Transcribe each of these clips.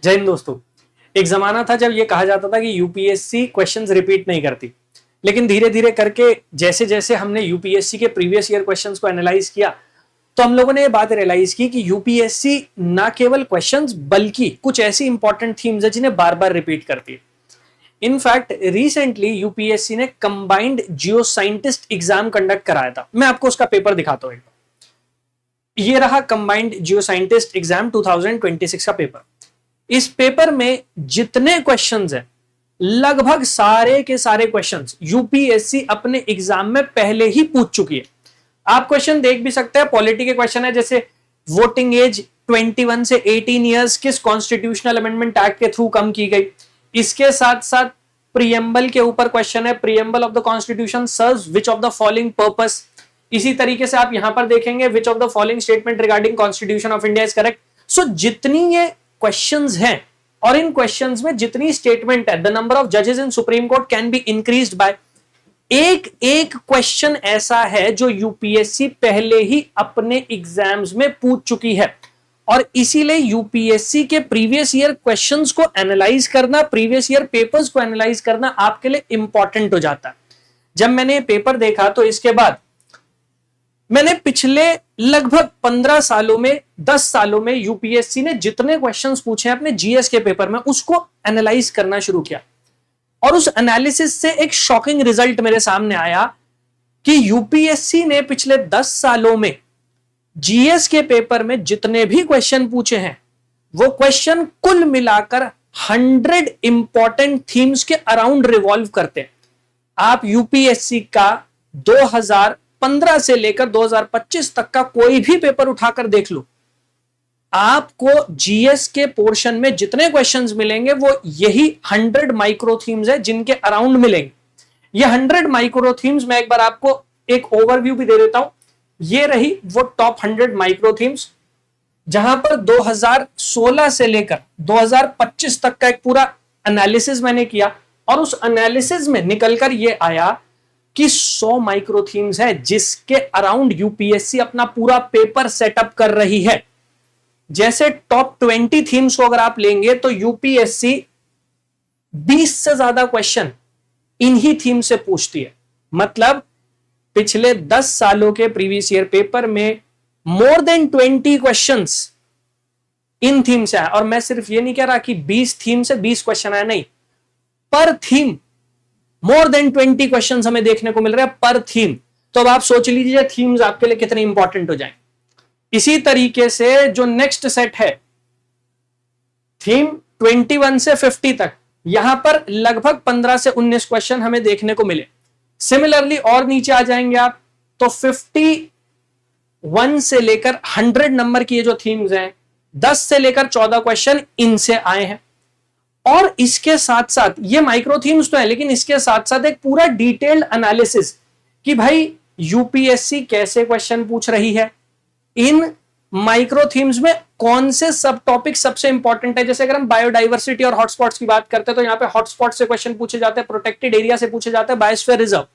जय हिंद दोस्तों। एक जमाना था जब ये कहा जाता था कि यूपीएससी क्वेश्चंस रिपीट नहीं करती, लेकिन धीरे धीरे करके जैसे जैसे हमने यूपीएससी के प्रीवियस ईयर क्वेश्चंस को एनालाइज किया तो हम लोगों ने ये बात रियलाइज की कि यूपीएससी ना केवल क्वेश्चंस बल्कि कुछ ऐसी इंपॉर्टेंट थीम्स है जिन्हें बार बार रिपीट करती है। इनफैक्ट रिसेंटली यूपीएससी ने कंबाइंड जियो साइंटिस्ट एग्जाम कंडक्ट कराया था। मैं आपको उसका पेपर दिखाता हूं। ये रहा कंबाइंड जियो साइंटिस्ट एग्जाम 2026 का पेपर। इस पेपर में जितने क्वेश्चंस हैं लगभग सारे के सारे क्वेश्चंस यूपीएससी अपने एग्जाम में पहले ही पूछ चुकी है। आप क्वेश्चन देख भी सकते हैं, पॉलिटी के क्वेश्चन है जैसे वोटिंग एज 21 से 18 इयर्स किस कॉन्स्टिट्यूशनल अमेंडमेंट एक्ट के थ्रू कम की गई। इसके साथ साथ प्रीएम्बल के ऊपर क्वेश्चन है, preamble of the constitution serves which of the following purpose. इसी तरीके से आप यहां पर देखेंगे which of the following statement regarding constitution of India is correct. So जितनी ये क्वेश्चंस हैं और इन क्वेश्चंस में जितनी स्टेटमेंट है, द नंबर ऑफ जजेस in supreme court can be increased by. एक एक क्वेश्चन ऐसा है जो यूपीएससी पहले ही अपने एग्जाम्स में पूछ चुकी है और इसीलिए यूपीएससी के प्रीवियस ईयर क्वेश्चंस को एनालाइज करना, प्रीवियस ईयर पेपर्स को एनालाइज करना आपके लिए इंपॉर्टेंट हो जाता है। जब मैंने पेपर देखा तो इसके बाद मैंने पिछले लगभग 15 सालों में 10 सालों में यूपीएससी ने जितने क्वेश्चंस पूछे हैं अपने जीएस के पेपर में उसको एनालाइज करना शुरू किया और उस एनालिसिस से एक शॉकिंग रिजल्ट मेरे सामने आया कि यूपीएससी ने पिछले 10 सालों में जीएस के पेपर में जितने भी क्वेश्चन पूछे हैं वो क्वेश्चन कुल मिलाकर 100 इंपॉर्टेंट थीम्स के अराउंड रिवॉल्व करते हैं। आप यूपीएससी का 2015 से लेकर 2025 तक का कोई भी पेपर उठाकर देख लो, आपको जीएस के पोर्शन में जितने क्वेश्चंस मिलेंगे वो यही 100 माइक्रो थीम्स है जिनके अराउंड मिलेंगे। ये 100 माइक्रो थीम्स मैं एक बार आपको एक ओवरव्यू भी दे देता हूं। ये रही वो टॉप 100 माइक्रो थीम्स जहां पर 2016 से लेकर 2025 तक का एक पूरा एनालिसिस मैंने किया और उस एनालिसिस में निकलकर ये आया कि 100 माइक्रो थीम्स है जिसके अराउंड यूपीएससी अपना पूरा पेपर सेटअप कर रही है। जैसे टॉप 20 थीम्स को अगर आप लेंगे तो यूपीएससी 20 से ज्यादा क्वेश्चन इन्हीं थीम से पूछती है। मतलब पिछले 10 सालों के प्रीवियस ईयर पेपर में more than 20 questions in theme से आए। और मैं सिर्फ ये नहीं कह रहा कि 20 थीम से 20 क्वेश्चन आए, नहीं, पर थीम मोर देन 20 क्वेश्चंस हमें देखने को मिल रहे हैं पर थीम। तो अब आप सोच लीजिए थीम्स आपके लिए कितने इंपॉर्टेंट हो जाएं। इसी तरीके से जो नेक्स्ट सेट है थीम 21 से 50 तक, यहां पर लगभग 15 से 19 क्वेश्चन हमें देखने को मिले। सिमिलरली और नीचे आ जाएंगे आप तो 51 से लेकर 100 नंबर की ये जो थीम्स हैं 10 से लेकर 14 क्वेश्चन इनसे आए हैं। और इसके साथ साथ ये माइक्रो थीम्स तो है, लेकिन इसके साथ साथ एक पूरा डिटेल्ड एनालिसिस कि भाई यूपीएससी कैसे क्वेश्चन पूछ रही है, इन माइक्रो थीम्स में कौन से सब टॉपिक सबसे इंपॉर्टेंट है। जैसे अगर हम बायोडाइवर्सिटी और हॉटस्पॉट्स की बात करते हैं तो यहाँ पे हॉटस्पॉट से क्वेश्चन पूछे जाते हैं, प्रोटेक्टेड एरिया से पूछे जाते हैं, बायोस्फीयर रिजर्व,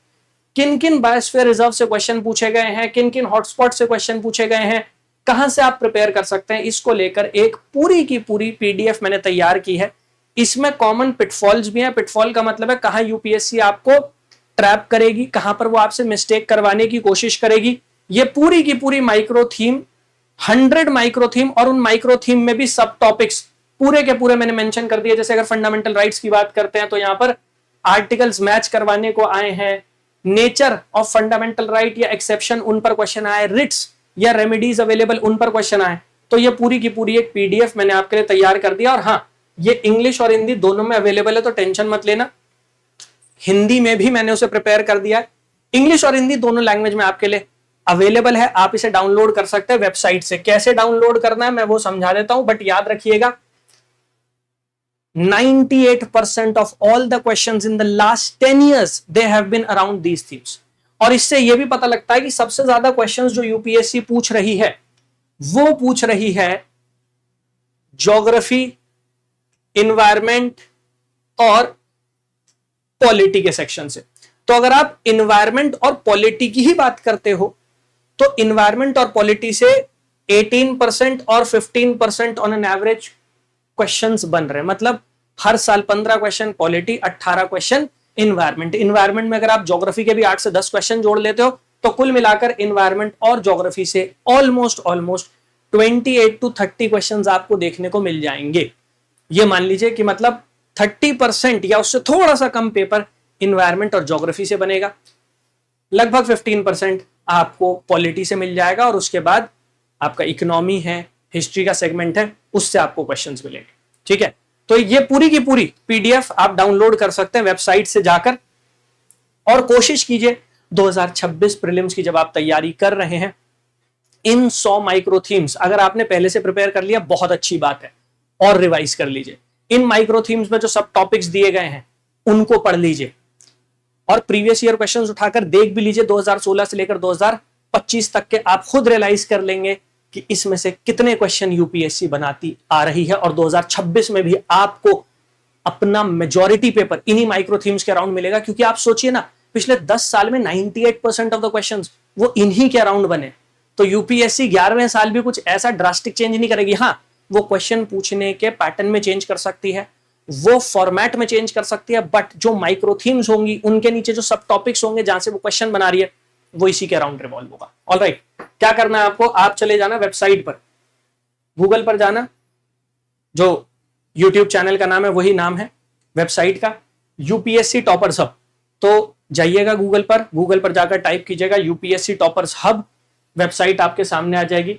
किन किन बायोस्फीयर रिजर्व से क्वेश्चन पूछे गए हैं, किन किन हॉटस्पॉट से क्वेश्चन पूछे गए हैं, कहां से आप प्रिपेयर कर सकते हैं। इसको लेकर एक पूरी की पूरी पीडीएफ मैंने तैयार की है। इसमें कॉमन पिटफॉल्स भी हैं। पिटफॉल का मतलब है कहां यूपीएससी आपको ट्रैप करेगी, कहां पर वो आपसे मिस्टेक करवाने की कोशिश करेगी। ये पूरी की पूरी माइक्रो थीम 100 माइक्रो थीम और उन माइक्रो थीम में भी सब टॉपिक्स पूरे के पूरे मैंने मेंशन कर दिए। जैसे अगर फंडामेंटल राइट्स की बात करते हैं तो यहां पर आर्टिकल्स मैच करवाने को आए हैं, नेचर ऑफ फंडामेंटल राइट या एक्सेप्शन उन पर क्वेश्चन आए, रिट्स या रेमेडीज अवेलेबल उन पर क्वेश्चन आए। तो ये पूरी की पूरी एक पीडीएफ मैंने आपके लिए तैयार कर दिया। और हाँ, ये इंग्लिश और हिंदी दोनों में अवेलेबल है तो टेंशन मत लेना, हिंदी में भी मैंने उसे प्रिपेयर कर दिया है। इंग्लिश और हिंदी दोनों लैंग्वेज में आपके लिए अवेलेबल है। आप इसे डाउनलोड कर सकते हैं वेबसाइट से। कैसे डाउनलोड करना है मैं वो समझा देता हूं, बट याद रखिएगा 98% of all the questions in the last 10 years they have been around these themes। और इससे यह भी पता लगता है कि सबसे ज्यादा क्वेश्चंस जो यूपीएससी पूछ रही है वो पूछ रही है ज्योग्राफी, इन्वायरमेंट और पॉलिटी के सेक्शन से। तो अगर आप इन्वायरमेंट और पॉलिटी की ही बात करते हो तो इन्वायरमेंट और पॉलिटी से 18% और 15% ऑन एन एवरेज क्वेश्चंस बन रहे हैं, मतलब हर साल 15 question polity, 18 question environment. Environment में अगर आप ज्योग्राफी के भी 8 से 10 क्वेश्चन जोड़ लेते हो तो कुल मिलाकर इन्वायरमेंट और ज्योग्राफी से ऑलमोस्ट 28 to 30 क्वेश्चंस आपको देखने को मिल जाएंगे। ये मान लीजिए कि मतलब 30% या उससे थोड़ा सा कम पेपर इन्वायरमेंट और ज्योग्राफी से बनेगा, लगभग 15% आपको पॉलिटी से मिल जाएगा, और उसके बाद आपका इकोनॉमी है, हिस्ट्री का सेगमेंट है, उससे आपको क्वेश्चंस मिलेंगे। ठीक है, तो ये पूरी की पूरी पीडीएफ आप डाउनलोड कर सकते हैं वेबसाइट से जाकर, और कोशिश कीजिए 2026 प्रीलिम्स की जब आप तैयारी कर रहे हैं, इन 100 माइक्रो थीम्स अगर आपने पहले से प्रिपेयर कर लिया बहुत अच्छी बात है, और रिवाइज कर लीजिए। इन माइक्रो थीम्स में जो सब टॉपिक्स दिए गए हैं उनको पढ़ लीजिए, और प्रीवियस ईयर क्वेश्चंस उठाकर देख भी लीजिए 2016 से लेकर 2025 तक के। आप खुद रियलाइज कर लेंगे कि इसमें से कितने क्वेश्चन यूपीएससी बनाती आ रही है, और 2026 में भी आपको अपना मेजॉरिटी पेपर इन्हीं माइक्रो थीम्स के अराउंड मिलेगा। क्योंकि आप सोचिए ना, पिछले 10 साल में 98% ऑफ द क्वेश्चंस वो इन्हीं के अराउंड बने। तो यूपीएससी 11वें साल भी कुछ ऐसा ड्रास्टिक चेंज नहीं करेगी। हाँ, वो क्वेश्चन पूछने के पैटर्न में चेंज कर सकती है, वो फॉर्मेट में चेंज कर सकती है, बट जो माइक्रो थीम्स होंगी उनके नीचे जो सब टॉपिक्स होंगे जहां से वो क्वेश्चन बना रही है वो इसी के अराउंड रिवॉल्व होगा। ऑलराइट, क्या करना है आपको, आप चले जाना वेबसाइट पर, गूगल पर जाना, जो यूट्यूब चैनल का नाम है वही नाम है वेबसाइट का, यूपीएससी टॉपर्स हब। तो जाइएगा गूगल पर जाकर टाइप कीजिएगा यूपीएससी टॉपर्स हब, वेबसाइट आपके सामने आ जाएगी।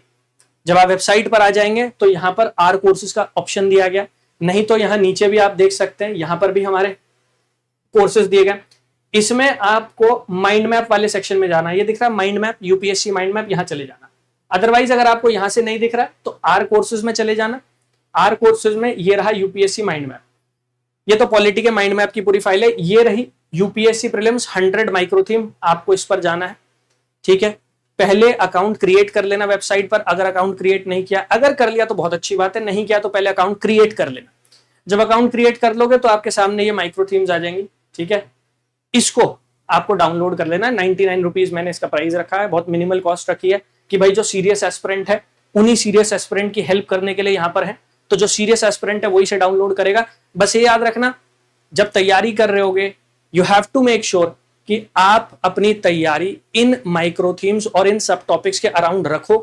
जब आप वेबसाइट पर आ जाएंगे तो यहां पर आर कोर्सेज का ऑप्शन दिया गया, नहीं तो यहां नीचे भी आप देख सकते हैं, यहां पर भी हमारे कोर्सेज दिए गए। इसमें आपको माइंड मैप वाले सेक्शन में जाना है, ये दिख रहा है mind map, UPSC mind map, यहां चले जाना। अदरवाइज अगर आपको यहां से नहीं दिख रहा है तो आर कोर्सेज में चले जाना। आर कोर्सेज में ये रहा यूपीएससी माइंड मैप, ये तो पॉलिटी के माइंड मैप की पूरी फाइल है। ये रही यूपीएससी प्रीलिम्स 100 माइक्रो थीम, आपको इस पर जाना है। ठीक है, पहले अकाउंट क्रिएट कर लेना वेबसाइट पर, अगर अकाउंट क्रिएट नहीं किया, अगर कर लिया तो बहुत अच्छी बात है, नहीं किया तो पहले अकाउंट क्रिएट कर लेना। जब अकाउंट क्रिएट कर लोगे तो आपके सामने ये माइक्रो थीम्स आ जाएंगी। ठीक है, इसको आपको डाउनलोड कर लेना। 99 रुपीज मैंने इसका प्राइस रखा है, बहुत मिनिमल कॉस्ट रखी है कि भाई जो सीरियस एस्पिरेंट है उन्हीं सीरियस एस्पिरेंट की हेल्प करने के लिए यहां पर है, तो जो सीरियस एस्पिरेंट है वही से डाउनलोड करेगा। बस ये याद रखना, जब तैयारी कर रहे होगे you have to make sure कि आप अपनी तैयारी इन माइक्रो थीम्स और इन सब टॉपिक्स के अराउंड रखो।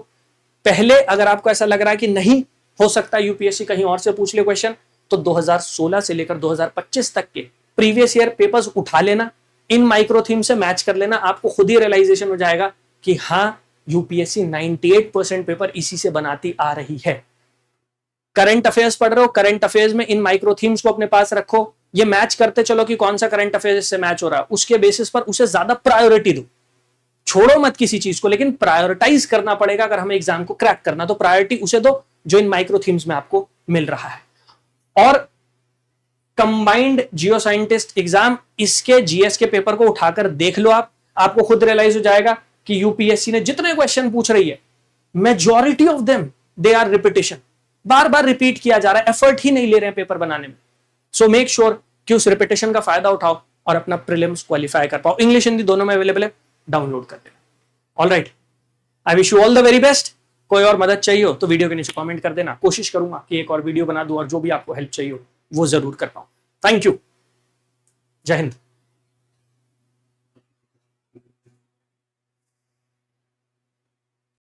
पहले अगर आपको ऐसा लग रहा है कि नहीं हो सकता यूपीएससी कहीं और से पूछ ले क्वेश्चन, तो 2016 से लेकर 2025 तक के प्रीवियस ईयर पेपर्स उठा लेना, इन माइक्रो थीम से मैच कर लेना, आपको खुद ही रियलाइजेशन हो जाएगा कि हाँ यूपीएससी 98% पेपर इसी से बनाती आ रही है। करंट अफेयर्स पढ़ रहे हो, करंट अफेयर्स में इन माइक्रो थीम्स को अपने पास रखो, ये मैच करते चलो कि कौन सा करंट अफेयर्स से मैच हो रहा है, उसके बेसिस पर उसे ज्यादा प्रायोरिटी दो। छोड़ो मत किसी चीज को, लेकिन प्रायोरिटाइज करना पड़ेगा। अगर हमें एग्जाम को क्रैक करना तो प्रायोरिटी उसे दो जो इन माइक्रो थीम्स में आपको मिल रहा है। और कंबाइंड जियो साइंटिस्ट एग्जाम, इसके जीएस के पेपर को उठाकर देख लो, आपको खुद रियलाइज हो जाएगा कि यूपीएससी ने जितने क्वेश्चन पूछ रही है majority of them they are repetition, बार बार रिपीट किया जा रहा है, एफर्ट ही नहीं ले रहे हैं पेपर बनाने में। सो मेक श्योर कि उस रिपीटेशन का फायदा उठाओ और अपना प्रीलिम्स क्वालिफाई कर पाओ। इंग्लिश हिंदी दोनों में अवेलेबल है, डाउनलोड कर देना। Alright, I wish you all the very best. कोई और मदद चाहिए हो तो वीडियो के नीचे कमेंट कर देना, कोशिश करूंगा कि एक और वीडियो बना दूं और जो भी आपको हेल्प चाहिए हो वो जरूर कर पाऊं। थैंक यू, जय हिंद।